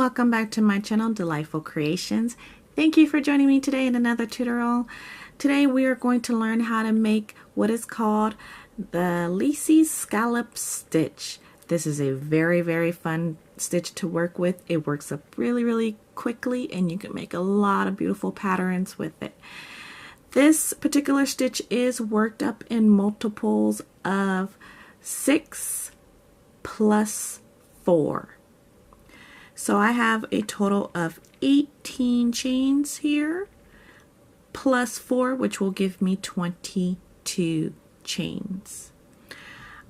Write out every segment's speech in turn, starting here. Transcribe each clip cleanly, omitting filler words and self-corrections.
welcome back to my channel, Delightful Creations. Thank you for joining me today in another tutorial. Today we are going to learn how to make what is called the Lacy scallop stitch. This is a very fun stitch to work with. It works up really quickly and you can make a lot of beautiful patterns with it. This particular stitch is worked up in multiples of 6 plus 4. So I have a total of 18 chains here plus 4, which will give me 22 chains.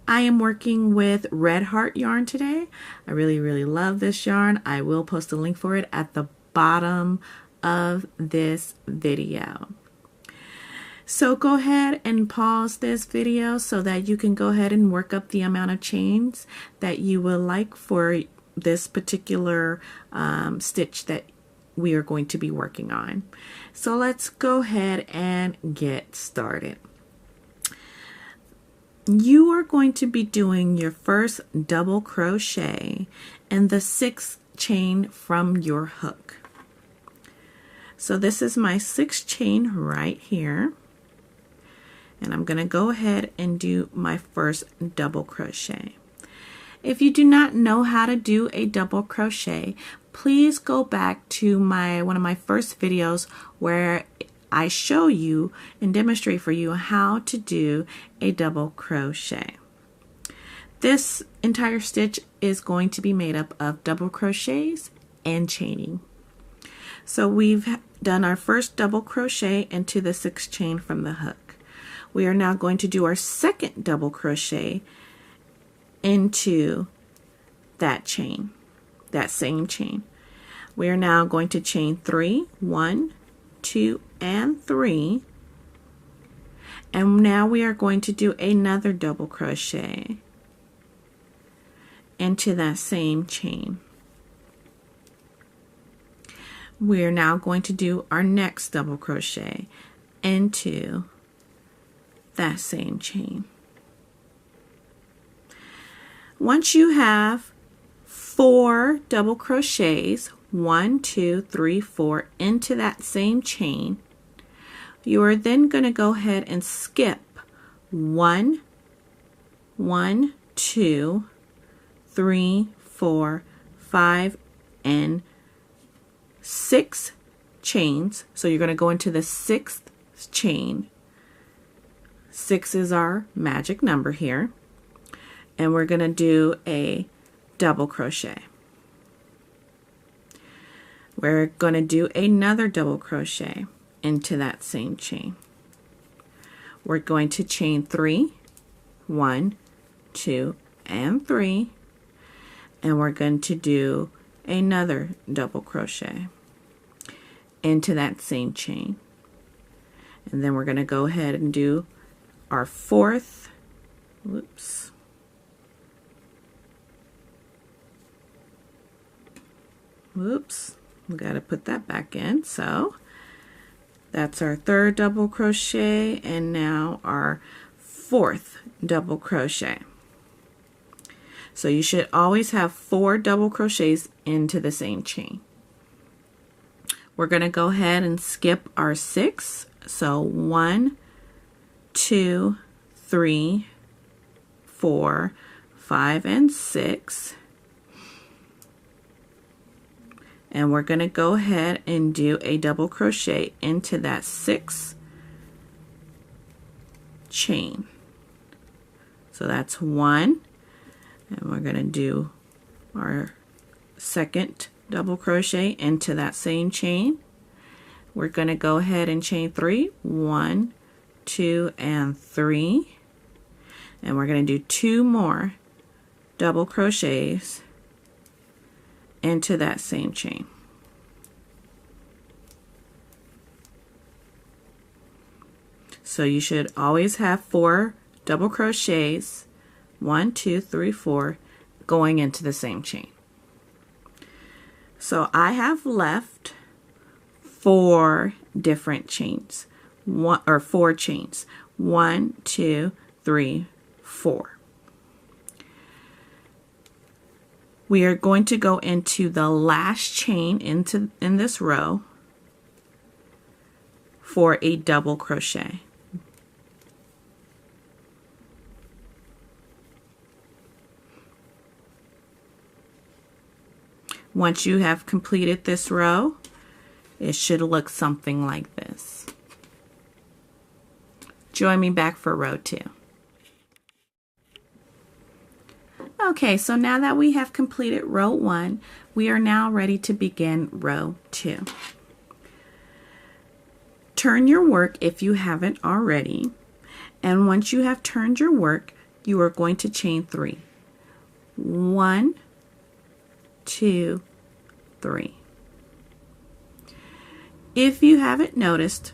I am working with Red Heart yarn today. I really love this yarn. I will post a link for it at the bottom of this video. So go ahead and pause this video so that you can go ahead and work up the amount of chains that you would like for this particular stitch that we are going to be working on. So let's go ahead and get started. You are going to be doing your first double crochet in the 6th chain from your hook. So this is my 6th chain right here, and I'm going to go ahead and do my first double crochet. If you do not know how to do a double crochet, please go back to one of my first videos where I show you and demonstrate for you how to do a double crochet. This entire stitch is going to be made up of double crochets and chaining. So we've done our first double crochet into the 6th chain from the hook. We are now going to do our second double crochet into that chain, that same chain. We are now going to chain 3, 1, 2, and 3, and now we are going to do another double crochet into that same chain. We are now going to do our next double crochet into that same chain. Once you have 4 double crochets, 1, 2, 3, 4 into that same chain, you are then going to go ahead and skip 1, 2, 3, 4, 5, and 6 chains. So you're going to go into the 6th chain. 6 is our magic number here. And we're going to do a double crochet. We're going to do another double crochet into that same chain. We're going to chain 3, 1, 2, and 3, and we're going to do another double crochet into that same chain. And then we're going to go ahead and do our 4th, whoops, we got to put that back in. So that's our 3rd double crochet and now our 4th double crochet. So you should always have 4 double crochets into the same chain. We're going to go ahead and skip our 6. So 1, 2, 3, 4, 5, and 6. And we're going to go ahead and do a double crochet into that 6th chain. So that's 1, and we're going to do our 2nd double crochet into that same chain. We're going to go ahead and chain 3, 1, 2, and 3, and we're going to do 2 more double crochets into that same chain. So you should always have 4 double crochets, 1, 2, 3, 4, going into the same chain. So I have left 4 different chains, 4 chains, 1, 2, 3, 4. We are going to go into the last chain in this row for a double crochet. Once you have completed this row, it should look something like this. Join me back for row 2. Okay, so now that we have completed row 1, we are now ready to begin row 2. Turn your work if you haven't already, and once you have turned your work, you are going to chain 3. 1, 2, 3. If you haven't noticed,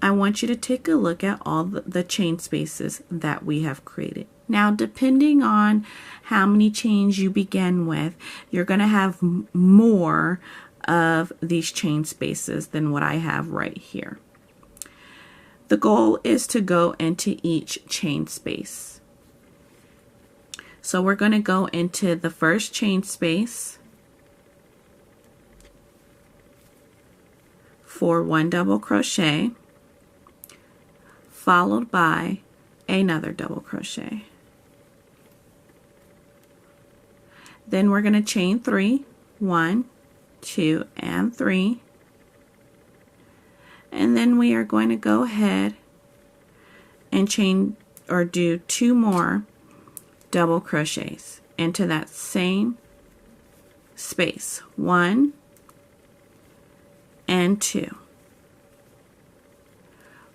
I want you to take a look at all the chain spaces that we have created. Now, depending on how many chains you begin with, you're going to have more of these chain spaces than what I have right here. The goal is to go into each chain space. So we're going to go into the first chain space for 1 double crochet, followed by another double crochet. Then we're going to chain 3, 1, 2, and 3. And then we are going to go ahead and chain or do 2 more double crochets into that same space. 1 and 2.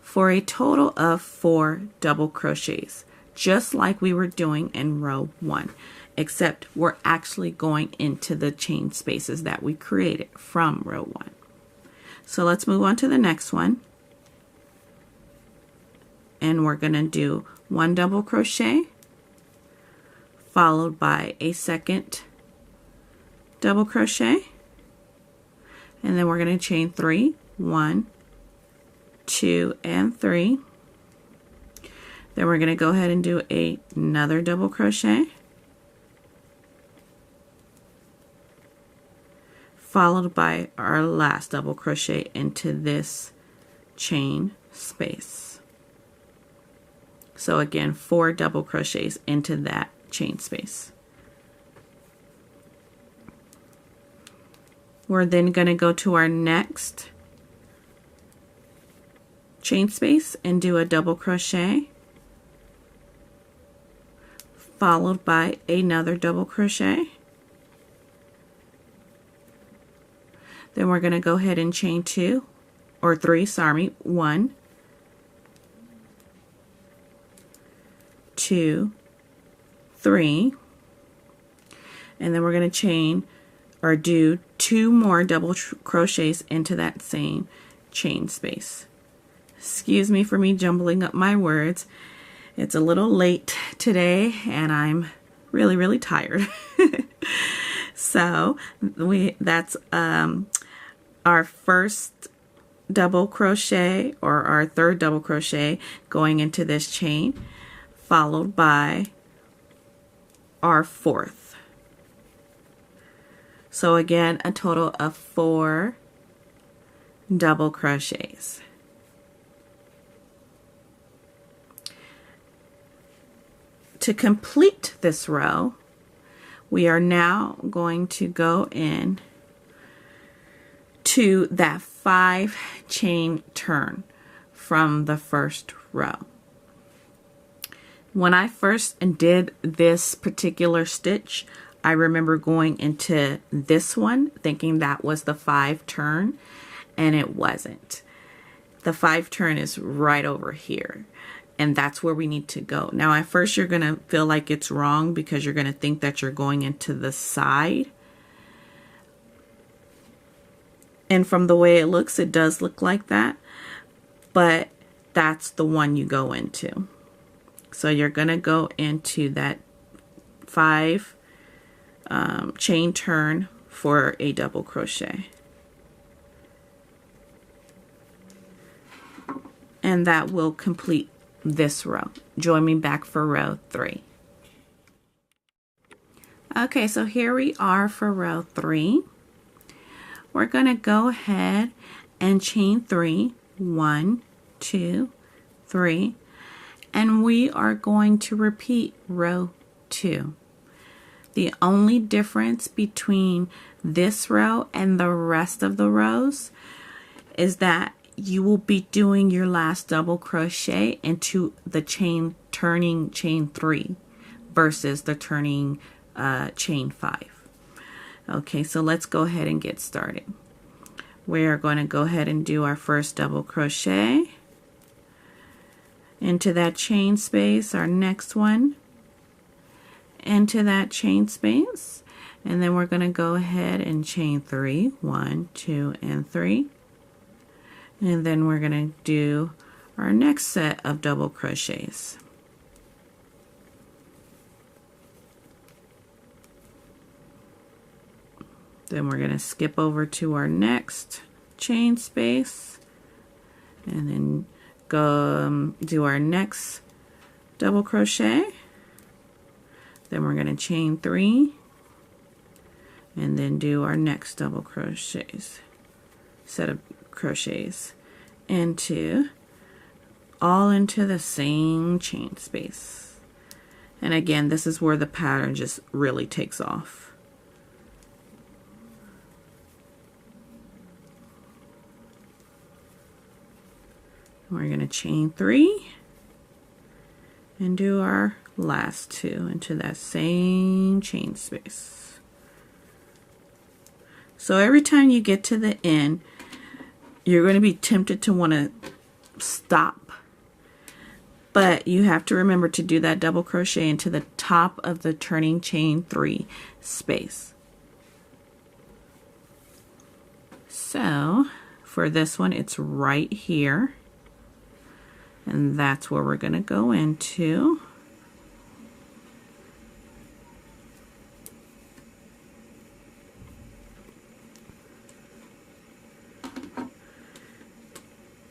For a total of 4 double crochets, just like we were doing in row 1, except we're actually going into the chain spaces that we created from row 1. So let's move on to the next one, and we're going to do 1 double crochet followed by a second double crochet, and then we're going to chain 3, 1, 2, and 3. Then we're going to go ahead and do another double crochet, followed by our last double crochet into this chain space. So again, 4 double crochets into that chain space. We're then going to go to our next chain space and do a double crochet, followed by another double crochet. Then we're going to go ahead and chain 2 or 3, 1, 2, 3, and then we're going to chain or do 2 more double crochets into that same chain space. Excuse me for me jumbling up my words. It's a little late today and I'm really tired. So that's our first double crochet or our third double crochet going into this chain, followed by our 4th. So again, a total of 4 double crochets. To complete this row, we are now going to go in to that 5 chain turn from the first row. When I first did this particular stitch, I remember going into this one thinking that was the 5 turn, and it wasn't. The 5 turn is right over here, and that's where we need to go. Now at first you're going to feel like it's wrong because you're going to think that you're going into the side. And from the way it looks, it does look like that, but that's the one you go into. So you're going to go into that 5 chain turn for a double crochet. And that will complete this row. Join me back for row 3. Okay, so here we are for row 3. We're going to go ahead and chain 3, 1, 2, 3, and we are going to repeat row 2. The only difference between this row and the rest of the rows is that you will be doing your last double crochet into the turning chain 3 versus the turning chain 5. Okay, so let's go ahead and get started. We are going to go ahead and do our first double crochet into that chain space, our next one into that chain space, and then we're going to go ahead and chain 3, 1, 2, and 3, and then we're going to do our next set of double crochets. Then we're going to skip over to our next chain space and then go do our next double crochet. Then we're going to chain 3 and then do our next double crochets, set of crochets all into the same chain space. And again, this is where the pattern just really takes off. We're going to chain 3 and do our last 2 into that same chain space. So every time you get to the end, you're going to be tempted to want to stop, but you have to remember to do that double crochet into the top of the turning chain 3 space. So for this one, it's right here. And that's where we're going to go into.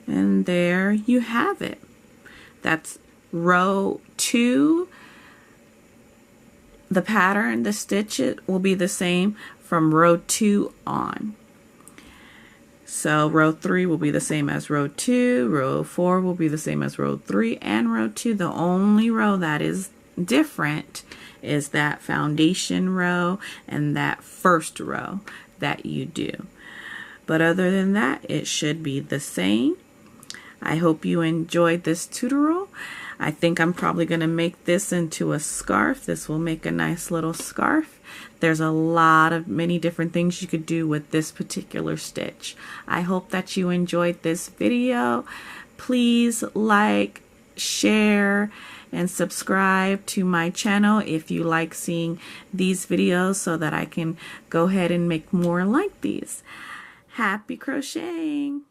And there you have it. That's row 2. The pattern, the stitch will be the same from row 2 on. So row 3 will be the same as row 2, row 4 will be the same as row 3 and row 2. The only row that is different is that foundation row and that first row that you do. But other than that, it should be the same. I hope you enjoyed this tutorial. I think I'm probably going to make this into a scarf. This will make a nice little scarf. There's a lot of many different things you could do with this particular stitch. I hope that you enjoyed this video. Please like, share, and subscribe to my channel if you like seeing these videos so that I can go ahead and make more like these. Happy crocheting!